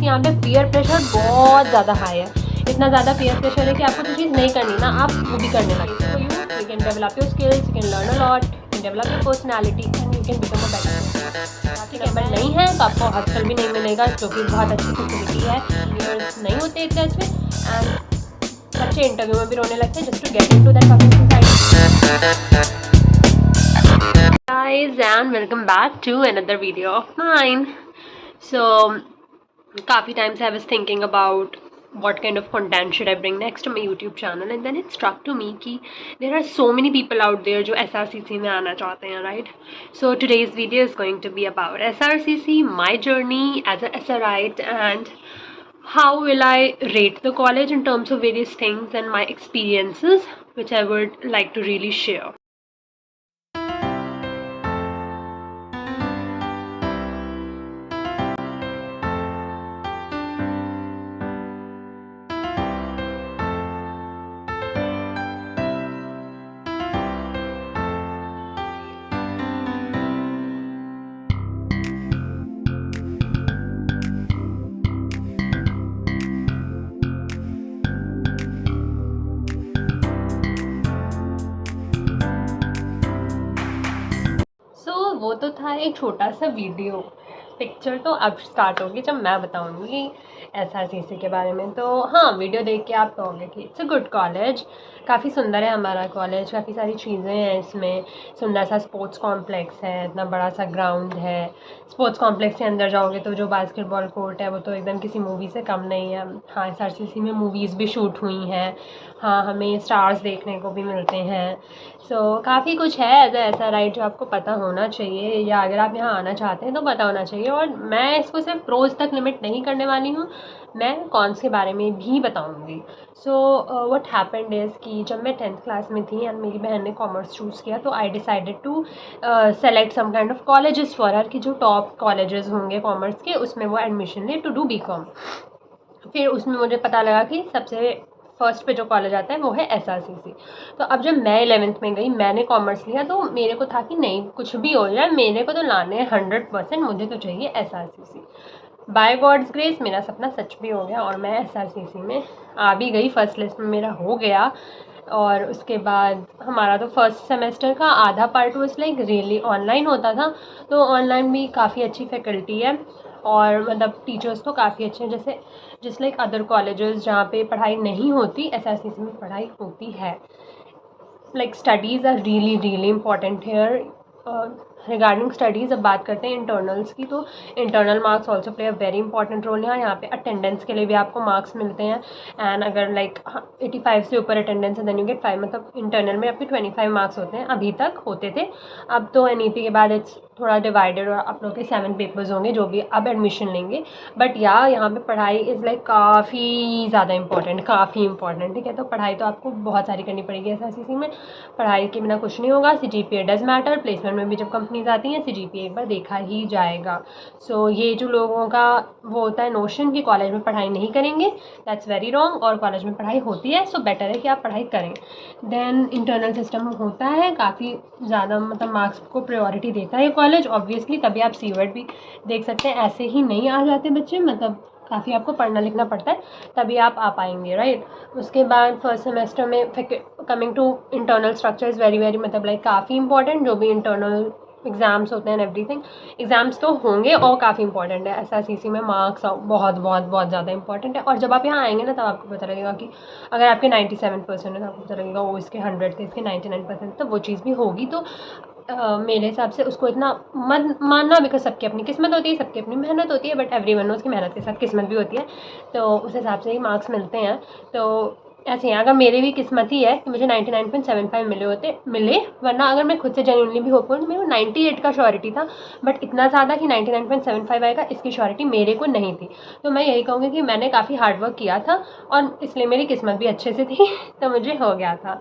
कि यहाँ पे पीयर प्रेशर बहुत ज़्यादा हाई है। इतना ज़्यादा पीयर प्रेशर है कि आपको जो चीज़ नहीं करनी ना, आप वो भी करने लगते हो। You can develop your skills, you can learn a lot, you can develop your personality and you can become a better. ठीक है, बट नहीं है तो आपको हॉस्टल भी नहीं मिलेगा, जो कि बहुत अच्छी फैसिलिटी है। सीनियर्स नहीं होते इतने अच्छे, एंड बच्चे इंटरव्यू में भी रोने लगते हैं just to get into that fucking society. Guys, and welcome back to another video of mine. So काफ़ी टाइम से I was thinking about what kind of content should I bring next to my YouTube channel, and then it struck to me कि there are so many people out there जो SRCC में आना चाहते हैं, right? So today's video is going to be about SRCC, my journey as a SRite, and how will I rate the college in terms of various things and my experiences, which I would like to really share. वो तो था एक छोटा सा video, picture तो अब start होगी जब मैं बताऊंगी SRCC के बारे में। तो हाँ, वीडियो देख के आप कहोगे कि इट्स अ गुड कॉलेज, काफ़ी सुंदर है हमारा कॉलेज, काफ़ी सारी चीज़ें हैं इसमें। सुंदर सा स्पोर्ट्स कॉम्प्लेक्स है, इतना बड़ा सा ग्राउंड है। स्पोर्ट्स कॉम्प्लेक्स के अंदर जाओगे तो जो बास्केटबॉल कोर्ट है वो तो एकदम किसी मूवी से कम नहीं है। हाँ, SRCC में मूवीज़ भी शूट हुई हैं। हाँ, हमें स्टार्स देखने को भी मिलते हैं। सो काफ़ी कुछ है एज ऐसा राइट जो आपको पता होना चाहिए, या अगर आप यहाँ आना चाहते हैं तो पता होना चाहिए। और मैं इसको सिर्फ प्रोज तक लिमिट नहीं करने वाली हूँ, मैं कॉन्स के बारे में भी बताऊँगी। सो व्हाट हैपेंड इज़ कि जब मैं 10th क्लास में थी एंड मेरी बहन ने कॉमर्स चूज़ किया, तो I decided to select some kind of colleges for her, कि जो टॉप कॉलेजेस होंगे कॉमर्स के उसमें वो एडमिशन ले टू डू BCom। फिर उसमें मुझे पता लगा कि सबसे फर्स्ट पे जो कॉलेज आता है वो है SRCC। तो अब जब मैं 11th में गई, मैंने कॉमर्स लिया, तो मेरे को था कि नहीं, कुछ भी हो जाए मेरे को तो लाने हैं 100%, मुझे तो चाहिए SRCC। बाय गॉड्स ग्रेस मेरा सपना सच भी हो गया और मैं SRCC में आ भी गई, फर्स्ट लिस्ट में मेरा हो गया। और उसके बाद हमारा तो फर्स्ट सेमेस्टर का आधा part was like really online होता था। तो ऑनलाइन भी काफ़ी अच्छी फैकल्टी है और मतलब टीचर्स तो काफ़ी अच्छे हैं। जैसे जस्ट लाइक अदर कॉलेजेस जहाँ पे पढ़ाई नहीं होती, SRCC में पढ़ाई होती है। Like studies are really really important here. Regarding studies अब बात करते हैं इंटरनल्स की, तो internal marks also play a very important role यहाँ पे अटेंडेंस के लिए भी आपको मार्क्स मिलते हैं। एंड अगर लाइक 85 से ऊपर अटेंडेंस है देन यू गेट 5, मतलब इंटरनल में आपके 25 मार्क्स होते हैं, अभी तक होते थे। अब तो NEP के बाद इट्स थोड़ा डिवाइडेड और आप लोग के 7 पेपर्स होंगे जो भी अब एडमिशन लेंगे। बट यहाँ पे पढ़ाई इज़ लाइक काफ़ी ज़्यादा इंपॉर्टेंट, काफ़ी इंपॉर्टेंट। ठीक है, तो पढ़ाई तो आपको बहुत सारी करनी पड़ेगी SRCC में, पढ़ाई के बिना कुछ नहीं होगा। CGPA डज मैटर, प्लेसमेंट में भी जब कंपनीज आती हैं CGPA एक बार देखा ही जाएगा। सो ये जो लोगों का वो होता है नोशन कि कॉलेज में पढ़ाई नहीं करेंगे, दैट्स वेरी रॉन्ग। और कॉलेज में पढ़ाई होती है, सो बेटर है कि आप पढ़ाई करें। देन इंटरनल सिस्टम होता है काफ़ी ज़्यादा, मतलब मार्क्स को प्रायोरिटी देता है कॉलेज ऑब्वियसली, तभी आप CWET भी देख सकते हैं। ऐसे ही नहीं आ जाते बच्चे, मतलब काफ़ी आपको पढ़ना लिखना पड़ता है तभी आप आ पाएंगे, राइट। उसके बाद फर्स्ट सेमेस्टर में coming to internal structure is very very, मतलब लाइक काफ़ी इंपॉर्टेंट। जो भी इंटरनल एग्ज़ाम्स होते हैं एवरीथिंग, एग्ज़ाम्स तो होंगे और काफ़ी इंपॉर्टेंट है। SRCC में मार्क्स बहुत बहुत बहुत ज़्यादा इंपॉर्टेंट है। और जब आप यहाँ आएंगे ना, तब आपको पता लगेगा कि अगर आपके 97% है तो आपको पता लगेगा वो इसके 100 थे, इसके 99%, तो वो चीज़ भी होगी। तो मेरे हिसाब से उसको इतना मत मानना, बिकॉज सबकी अपनी किस्मत होती है, सबकी अपनी मेहनत होती है, बट एवरीवन नोज़ की मेहनत के साथ किस्मत भी होती है। तो उस हिसाब से ही मार्क्स मिलते हैं। तो ऐसे ही अगर मेरी भी किस्मत ही है कि मुझे 99.75 मिले, वरना अगर मैं खुद से जेन्युइनली भी हो पाऊँ तो मेरे को 98 का श्योरिटी था, बट इतना ज़्यादा कि 99.75 आएगा इसकी श्योरिटी मेरे को नहीं थी। तो मैं यही कहूँगी कि मैंने काफ़ी हार्डवर्क किया था और इसलिए मेरी किस्मत भी अच्छे से थी तो मुझे हो गया था।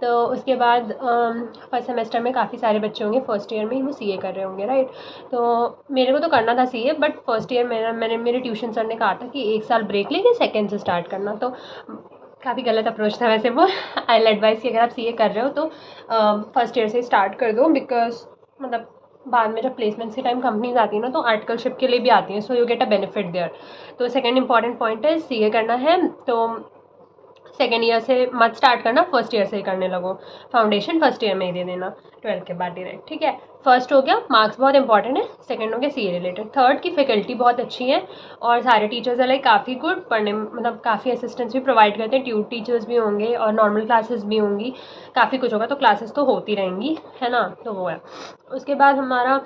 तो उसके बाद फर्स्ट सेमेस्टर में काफ़ी सारे बच्चे होंगे फर्स्ट ईयर में ही वो CA कर रहे होंगे, राइट। तो मेरे को तो करना था CA, बट फर्स्ट ईयर मेरे ट्यूशन सर ने कहा था कि 1 साल ब्रेक लेके सेकेंड से स्टार्ट करना। तो काफ़ी गलत अप्रोच था वैसे वो। आई विल एडवाइस कि अगर आप CA कर रहे हो तो फर्स्ट ईयर से स्टार्ट कर दो, बिकॉज मतलब बाद में जब प्लेसमेंट्स के टाइम कंपनीज आती है ना, तो आर्टिकलशिप के लिए भी आती हैं, so you get a benefit there. तो सेकंड इंपॉर्टेंट पॉइंट है, सीए करना है तो सेकेंड ईयर से मत स्टार्ट करना, फर्स्ट ईयर से ही करने लगो। फाउंडेशन फर्स्ट ईयर में ही दे देना, 12th के बाद डायरेक्ट, ठीक है। फर्स्ट हो गया, मार्क्स बहुत इंपॉर्टेंट है। सेकंड हो गया सीए रिलेटेड। थर्ड की फैकल्टी बहुत अच्छी है और सारे टीचर्स है लाइक काफ़ी गुड, पढ़ने मतलब काफ़ी असिस्टेंस भी प्रोवाइड करते हैं, ट्यूट टीचर्स भी होंगे और नॉर्मल क्लासेस भी होंगी, काफ़ी कुछ होगा, तो क्लासेस तो होती रहेंगी, है ना। तो वो है। उसके बाद हमारा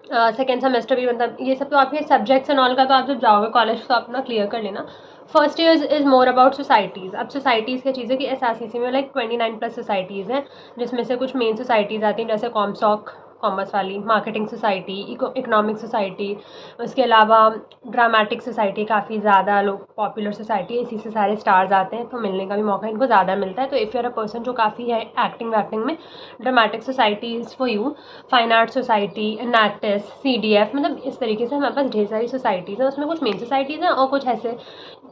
सेकेंड सेमेस्टर भी, मतलब ये सब तो आपके सब्जेक्ट्स एंड ऑल का तो आप जब जाओगे कॉलेज तो अपना क्लियर कर लेना। First year is more about societies. अब सोसाइटीज़ की चीज़ें कि एसआरसीसी में लाइक 29+ सोसाइटीज़ हैं, जिसमें से कुछ मेन सोसाइटीज़ आती हैं जैसे कॉमसॉक, कॉमर्स वाली, मार्केटिंग सोसाइटी, इकोनॉमिक सोसाइटी, उसके अलावा ड्रामेटिक सोसाइटी, काफ़ी ज़्यादा लोग पॉपुलर सोसाइटी है, इसी से सारे स्टार्स आते हैं, तो मिलने का भी मौका इनको ज़्यादा मिलता है। तो if you are a person जो काफ़ी है एक्टिंग वैक्टिंग में, dramatic society is for you. Fine art society, नैक्टिस, CDF, मतलब इस तरीके से हमारे पास ढेर सारी सोसाइटीज़ हैं। उसमें कुछ मेन सोसाइटीज़ हैं और कुछ ऐसे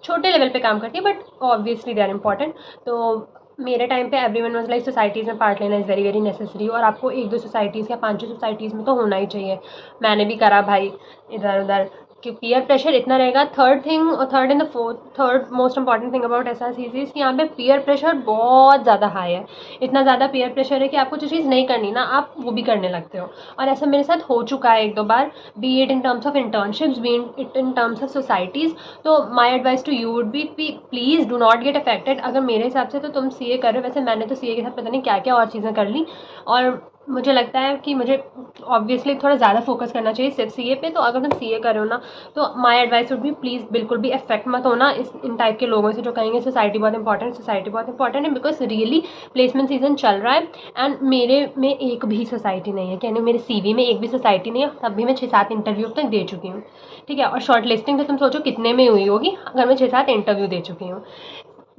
छोटे लेवल पे काम करती है, but obviously they are important. तो मेरे टाइम पे एवरीवन वाज लाइक सोसाइटीज़ में पार्ट लेना इज़ वेरी वेरी नेसेसरी, और आपको 1-2 सोसाइटीज़ या 5-6 सोसाइटीज़ में तो होना ही चाहिए। मैंने भी करा भाई इधर उधर, कि पीयर प्रेशर इतना रहेगा। थर्ड थिंग, और third and the fourth, third most important thing about SRCC कि यहाँ पे पीयर प्रेशर बहुत ज़्यादा हाई है। इतना ज़्यादा पीयर प्रेशर है कि आपको जो चीज़ नहीं करनी ना, आप वो भी करने लगते हो। और ऐसा मेरे साथ हो चुका है 1-2 बार, be it in terms of internships, be it in terms of societies. तो my advice to you would be, please do not get affected. अगर मेरे हिसाब से तो तुम सीए कर रहे हो, वैसे मैंने तो सीए के साथ पता नहीं क्या क्या और चीज़ें कर ली, और मुझे लगता है कि मुझे ऑब्वियसली थोड़ा ज़्यादा फोकस करना चाहिए सिर्फ सीए पे। तो अगर तुम सीए कर रहे हो ना, तो माय एडवाइस वुड भी, प्लीज़ बिल्कुल भी अफेक्ट मत होना इन टाइप के लोगों से जो कहेंगे सोसाइटी बहुत इंपॉर्टेंट, सोसाइटी बहुत इंपॉर्टेंट है, बिकॉज रियली प्लेसमेंट सीजन चल रहा है एंड मेरे में एक भी सोसाइटी नहीं है, कहने मेरे CV में एक भी सोसाइटी नहीं है, तब भी मैं 6-7 इंटरव्यू तक दे चुकी हूँ, ठीक है। और शॉर्ट लिस्टिंग तो तुम सोचो कितने में हुई होगी, अगर मैं 6-7 इंटरव्यू दे चुकी हूँ।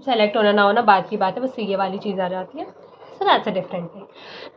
सेलेक्ट होना ना होना बात की बात है, बस सीए वाली चीज़ आ जाती है, so that's a different thing.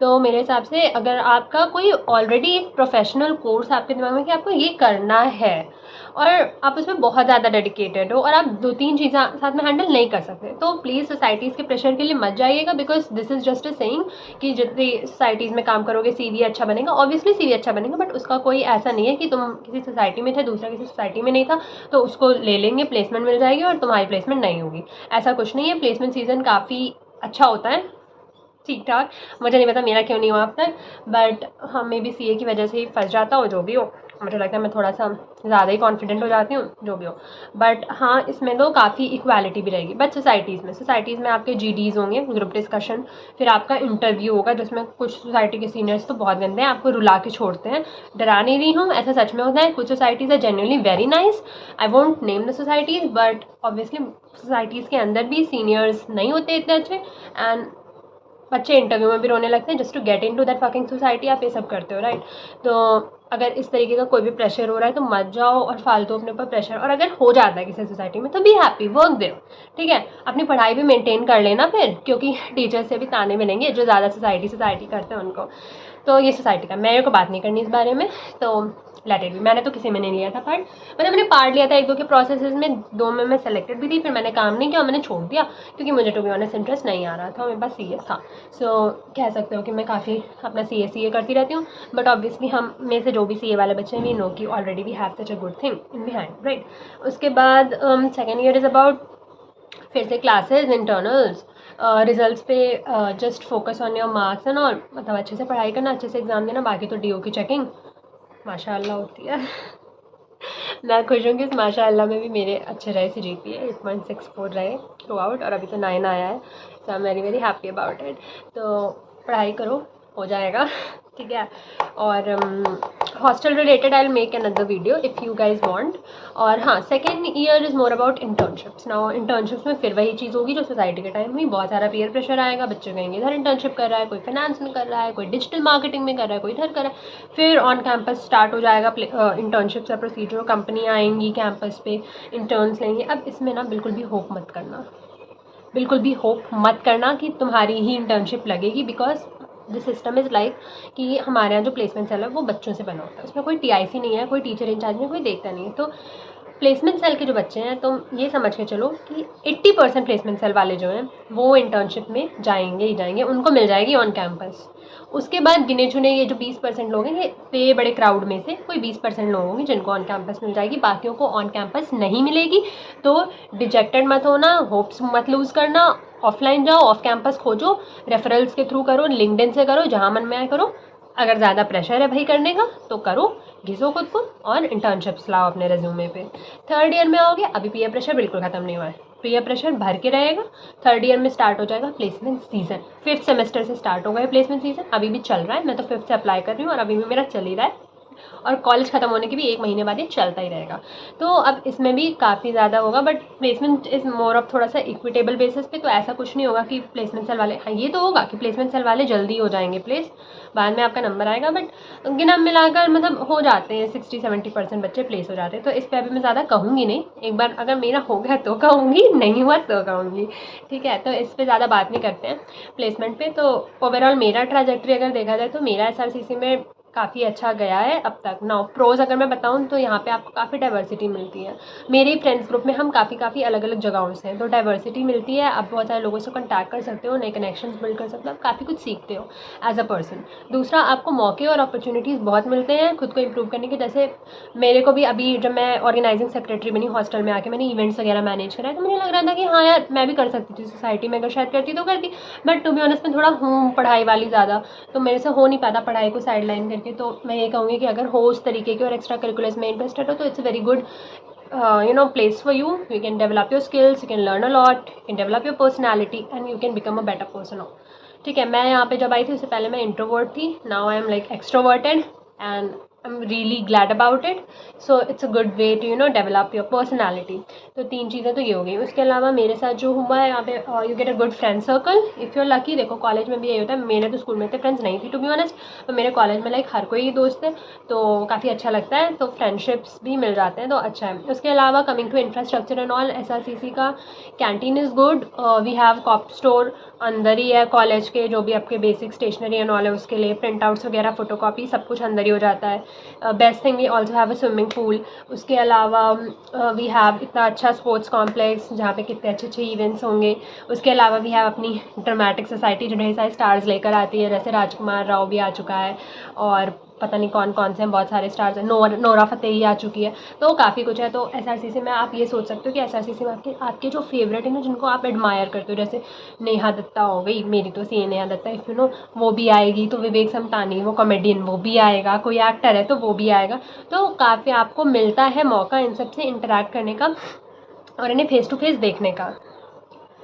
तो मेरे हिसाब से अगर आपका कोई ऑलरेडी एक प्रोफेशनल कोर्स आपके दिमाग में कि आपको ये करना है और आप उसमें बहुत ज़्यादा डेडिकेटेड हो और आप 2-3 चीज़ें साथ में हैंडल नहीं कर सकते, तो प्लीज़ सोसाइटीज़ के प्रेशर के लिए मत जाइएगा, because this is just a saying कि जितनी सोसाइटीज़ में काम करोगे CV अच्छा बनेगा। ऑब्वियसली CV अच्छा बनेगा, बट उसका कोई ऐसा नहीं है कि तुम किसी सोसाइटी में थे, दूसरा किसी सोसाइटी में नहीं था, तो उसको ले लेंगे, प्लेसमेंट मिल जाएगी और तुम्हारी प्लेसमेंट नहीं होगी। ऐसा कुछ नहीं है। प्लेसमेंट सीजन काफ़ी अच्छा होता है, ठीक ठाक। मुझे नहीं पता मेरा क्यों नहीं हुआ अब तक, बट हाँ मे बी सीए की वजह से ही फंस जाता हो, जो भी हो। मुझे लगता है मैं थोड़ा सा ज़्यादा ही कॉन्फिडेंट हो जाती हूँ, जो भी हो। बट हाँ, इसमें तो काफ़ी इक्वालिटी भी रहेगी। बट सोसाइटीज़ में आपके GDs होंगे, ग्रुप डिस्कशन, फिर आपका इंटरव्यू होगा, जिसमें कुछ सोसाइटी के सीनियर्स तो बहुत गंदे हैं, आपको रुला के छोड़ते हैं। डरा नहीं रही हूँ, ऐसा सच में होता है। कुछ सोसाइटीज़ है genuinely very nice, I won't name the societies, but obviously societies के अंदर भी सीनियर्स नहीं होते इतने अच्छे, एंड बच्चे इंटरव्यू में भी रोने लगते हैं just to get into that fucking society. आप ये सब करते हो, राइट। तो अगर इस तरीके का कोई भी प्रेशर हो रहा है तो मत जाओ और फालतू अपने ऊपर प्रेशर, और अगर हो जाता है किसी सोसाइटी में तो बी हैप्पी, वर्क देयर, ठीक है। अपनी पढ़ाई भी मेंटेन कर लेना फिर, क्योंकि टीचर से भी ताने मिलेंगे जो ज़्यादा सोसाइटी करते हैं उनको। तो ये सोसाइटी का, मेरे को बात नहीं करनी इस बारे में, तो लेट इट बी। मैंने तो किसी में नहीं लिया था पार्ट, मतलब मैंने पार्ट लिया था 1-2 के प्रोसेसेस में, 2 में मैं सेलेक्टेड भी थी, फिर मैंने काम नहीं किया और मैंने छोड़ दिया, क्योंकि मुझे टू बी ऑनेस्ट इंटरेस्ट नहीं आ रहा था, मेरे पास CS था। सो कह सकते हो कि मैं काफ़ी अपना CA करती रहती हूँ, बट ऑब्वियसली हम में से जो भी CA वाले बच्चे हैं, वी नो कि already we have such a good thing in behind, right. उसके बाद सेकेंड ईयर इज़ अबाउट फिर से क्लासेज, इंटरनल्स, रिजल्ट्स पे just focus on your marks and all, मतलब अच्छे से पढ़ाई करना, अच्छे से एग्जाम देना, बाकी तो DO की चेकिंग माशाल्लाह होती है। मैं खुश हूँ कि इस माशाल्लाह में भी मेरे अच्छे रहे, CGPA 8.64 रहे थ्रू आउट, और अभी तो 9 आया है, so I am very very happy about it. तो पढ़ाई करो, हो जाएगा, ठीक है। और hostel related I will make another video if you guys want. और हाँ, second year is more about internships. Now internships में फिर वही चीज़ होगी जो सोसाइटी के टाइम में, बहुत सारा पीयर प्रेशर आएगा, बच्चे कहेंगे इधर इंटर्नशिप कर रहा है, कोई फाइनेंस में कर रहा है, कोई डिजिटल मार्केटिंग में कर रहा है, कोई इधर कर रहा है। फिर ऑन कैंपस स्टार्ट हो जाएगा इंटर्नशिप का प्रोसीजर, कंपनी आएंगी कैंपस पे, इंटर्न्स लेंगे। अब इसमें ना बिल्कुल भी होप मत करना, बिल्कुल भी होप मत करना कि तुम्हारी ही इंटर्नशिप लगेगी, because the system is like कि हमारे यहाँ जो प्लेसमेंट सेल है वो बच्चों से बना होता है, उसमें कोई TIC नहीं है, कोई टीचर इंचार्ज नहीं, कोई देखता नहीं है। तो प्लेसमेंट सेल के जो बच्चे हैं तो ये समझ के चलो कि 80% प्लेसमेंट सेल वाले जो हैं वो इंटर्नशिप में जाएंगे ही जाएंगे, उनको मिल जाएगी ऑन कैंपस। उसके बाद गिने चुने ये जो 20% लोग हैं, ये बड़े क्राउड में से कोई 20% लोग होंगे जिनको ऑन कैंपस मिल जाएगी, बाकियों को ऑन कैंपस नहीं मिलेगी। तो डिजेक्टेड मत होना, होप्स मत लूज़ करना, ऑफलाइन जाओ, ऑफ कैंपस खोजो, रेफरल्स के थ्रू करो, लिंक्डइन से करो, जहाँ मन में आए करो। अगर ज़्यादा प्रेशर है भाई करने का तो करो, घिसो खुद को और इंटर्नशिप्स लाओ अपने रेज्यूमे पे। थर्ड ईयर में आओगे, अभी पीयर प्रेशर बिल्कुल ख़त्म नहीं हुआ है, पीयर प्रेशर भर के रहेगा। थर्ड ईयर में स्टार्ट हो जाएगा प्लेसमेंट सीजन, 5th सेमेस्टर से स्टार्ट हो गया प्लेसमेंट सीजन, अभी भी चल रहा है। मैं तो 5th से अप्लाई कर रही हूँ और अभी भी मेरा चल ही रहा है, और कॉलेज ख़त्म होने के भी 1 महीने बाद ये चलता ही रहेगा। तो अब इसमें भी काफ़ी ज़्यादा होगा, but placement is more of थोड़ा सा इक्विटेबल बेसिस पे। तो ऐसा कुछ नहीं होगा कि प्लेसमेंट सेल वाले, हाँ ये तो होगा कि प्लेसमेंट सेल वाले जल्दी हो जाएंगे प्लेस, बाद में आपका नंबर आएगा, बट गिना मिलाकर मतलब हो जाते हैं 60-70% बच्चे प्लेस हो जाते हैं। तो इस पर अभी मैं ज़्यादा कहूँगी नहीं, एक बार अगर मेरा हो गया तो कहूँगी, नहीं हुआ तो कहूँगी, ठीक है। तो इस पर ज़्यादा बात नहीं करते हैं प्लेसमेंट पे। तो ओवरऑल मेरा ट्राजेक्ट्री अगर देखा जाए तो मेरा SRCC में काफ़ी अच्छा गया है अब तक। नाउ प्रोज अगर मैं बताऊँ तो यहाँ पे आपको काफ़ी डाइवर्सिटी मिलती है। मेरे फ्रेंड्स ग्रुप में हम काफ़ी अलग अलग जगहों से हैं, तो डाइवर्सिटी मिलती है, आप बहुत सारे लोगों से कॉन्टैक्ट कर सकते हो, नए कनेक्शंस बिल्ड कर सकते हो, आप काफ़ी कुछ सीखते हो एज अ पर्सन। दूसरा, आपको मौके और अपॉर्चुनिटीज़ बहुत मिलते हैं खुद को इम्प्रूव करने के। जैसे मेरे को भी अभी जब मैं ऑर्गेनाइजिंग सेक्रेटरी बनी हॉस्टल में आके, मैंने इवेंट्स वगैरह मैनेज करा है, तो मुझे लग रहा था कि हाँ यार मैं भी कर सकती थी सोसाइटी में, अगर शायद करती तो करती, बट टू बी ऑनेस्ट में थोड़ा हूँ पढ़ाई वाली ज़्यादा, तो मेरे से हो नहीं पाता पढ़ाई को साइड लाइन करके। तो मैं ये कहूँगी कि अगर हो उस तरीके की और एक्स्ट्रा करिकुलर्स में इंटरेस्टेड हो तो it's a very good place for you. You can develop your skills, you can learn a lot, you can develop your personality and you can become a better person. ठीक है, मैं यहाँ पे जब आई थी उससे पहले मैं इंट्रोवर्ट थी, now I am like extroverted and I am really glad about it. So it's a good way to develop your personality. तो 3 चीज़ें तो ये हो गई। उसके अलावा मेरे साथ जो हुआ है यहाँ पे, you get a good friend circle if you are lucky. देखो कॉलेज में भी यही होता है, मेरे तो स्कूल में इतने फ्रेंड्स नहीं थे टू बी ऑनेस्ट, तो मेरे कॉलेज में लाइक हर कोई दोस्त है, तो काफ़ी अच्छा लगता है, तो फ्रेंडशिप्स भी मिल जाते हैं, तो अच्छा है। उसके अलावा coming to infrastructure and all, SRCC का canteen is good, we have co-op store अंदर ही है कॉलेज के, जो भी आपके बेसिक स्टेशनरी एंड ऑल है उसके लिए, प्रिंट आउट्स वगैरह फोटोकॉपी सब कुछ अंदर ही हो जाता है। Best thing we also have a swimming pool. उसके अलावा वी हैव इतना अच्छा स्पोर्ट्स कॉम्प्लेक्स जहाँ पे कितने अच्छे अच्छे इवेंट्स होंगे। उसके अलावा वी हैव अपनी ड्रामेटिक सोसाइटी जो ढेर सारे स्टार्स लेकर आती है, जैसे राजकुमार राव भी आ चुका है और पता नहीं कौन कौन से हैं, बहुत सारे स्टार्स हैं, नोरा फतेही आ चुकी है, तो काफ़ी कुछ है। तो SRCC में आप ये सोच सकते हो कि SRCC में आपके जो फेवरेट है ना, जिनको आप एडमायर करते हो, जैसे नेहा दत्ता हो गई, मेरी तो सी नेहा दत्ता, इफ़ वो भी आएगी, तो विवेक समतानी वो कॉमेडियन वो भी आएगा, कोई एक्टर है तो वो भी आएगा। तो काफ़ी आपको मिलता है मौका इन सब से इंटरेक्ट करने का और इन्हें फेस टू फेस देखने का।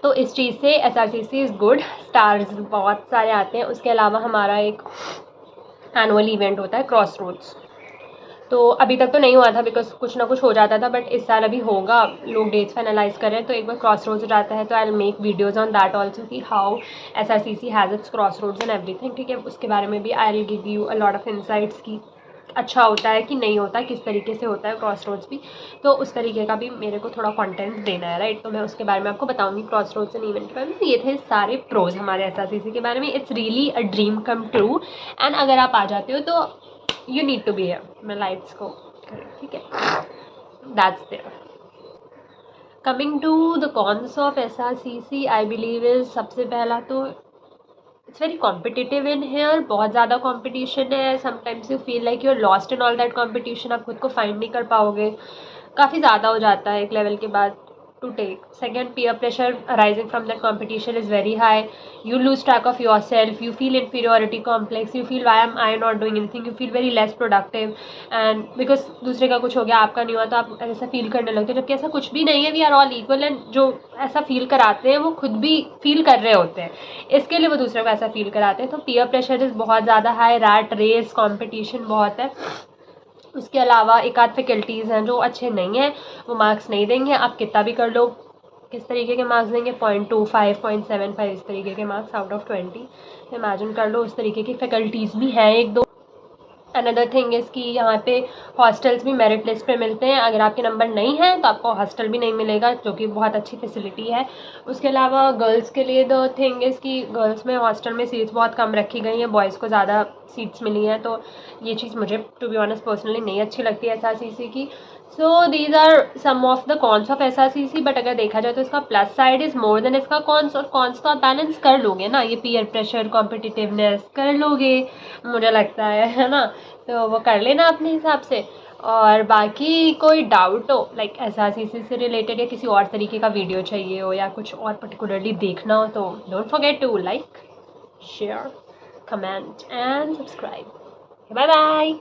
तो इस चीज़ से SRCC इज़ गुड, स्टार्स बहुत सारे आते हैं। उसके अलावा हमारा एक एनुअल इवेंट होता है क्रॉस रोड्स, तो अभी तक तो नहीं हुआ था बिकॉज कुछ ना कुछ हो जाता था, बट इस साल अभी होगा, लोग डेट्स फाइनलाइज कर रहे हैं। तो एक बार क्रॉस रोड्स जाता है तो I will make videos on that also कि how SRCC has its crossroads and everything, ठीक है। उसके बारे में भी I will give you a lot of insights की अच्छा होता है कि नहीं होता, किस तरीके से होता है क्रॉस रोड्स भी, तो उस तरीके का भी मेरे को थोड़ा कंटेंट देना है, राइट। तो मैं उसके बारे में आपको बताऊंगी क्रॉस रोड्स एंड इवेंट के बारे में। तो ये थे सारे प्रोज हमारे SRCC के बारे में। It's really a dream come true, and अगर आप आ जाते हो तो you need to be here. मैं लाइट्स को करें, ठीक है, that's there. Coming to the cons of SRCC I believe is, सबसे पहला तो it's very competitive in here, बहुत ज़्यादा कॉम्पिटिशन है। Sometimes you feel like you are lost in all that competition, आप खुद को फाइंड नहीं कर पाओगे, काफ़ी ज़्यादा हो जाता है एक लेवल के बाद to take. Second, peer pressure arising from that competition is very high. You lose track of yourself, you feel inferiority complex, you feel why am I not doing anything, you feel very less productive, and because दूसरे का कुछ हो गया आपका नहीं हुआ तो आप ऐसा फील करने लगते हो, जबकि ऐसा कुछ भी नहीं है। We are all equal, and जो ऐसा फील कराते हैं वो खुद भी फील कर रहे होते हैं, इसके लिए वो दूसरे को ऐसा फील कराते हैं। तो peer pressure इज़ बहुत ज़्यादा हाई, रैट रेस कॉम्पिटिशन बहुत है। उसके अलावा एक आध फैकल्टीज़ हैं जो अच्छे नहीं हैं, वो मार्क्स नहीं देंगे, आप कितना भी कर लो। किस तरीके के मार्क्स देंगे, 0.25 0.75 इस तरीके के मार्क्स आउट ऑफ 20, इमेजिन कर लो। उस तरीके की फैकल्टीज़ भी हैं एक दो। अनदर थिंग इज़ कि यहाँ पे हॉस्टल्स भी मेरिट लिस्ट पे मिलते हैं, अगर आपके नंबर नहीं है तो आपको हॉस्टल भी नहीं मिलेगा, जो कि बहुत अच्छी फैसिलिटी है। उसके अलावा गर्ल्स के लिए द थिंग इज़ कि गर्ल्स में हॉस्टल में सीट्स बहुत कम रखी गई हैं, बॉयज़ को ज़्यादा सीट्स मिली हैं, तो ये चीज़ मुझे टू बी ऑनेस्ट पर्सनली नहीं अच्छी लगती है SRCC की। So these are some of the cons of SRCC, but अगर देखा जाए तो इसका plus side is more than इसका कॉन्स, और कॉन्स तो आप बैलेंस कर लोगे ना, ये पीयर प्रेशर, कॉम्पिटिटिवनेस कर लोगे मुझे लगता है ना, तो वो कर लेना अपने हिसाब से। और बाकी कोई डाउट हो लाइक SRCC से रिलेटेड या किसी और तरीके का वीडियो चाहिए हो या कुछ और पर्टिकुलरली देखना हो तो don't forget to like, share, comment and subscribe. Bye bye.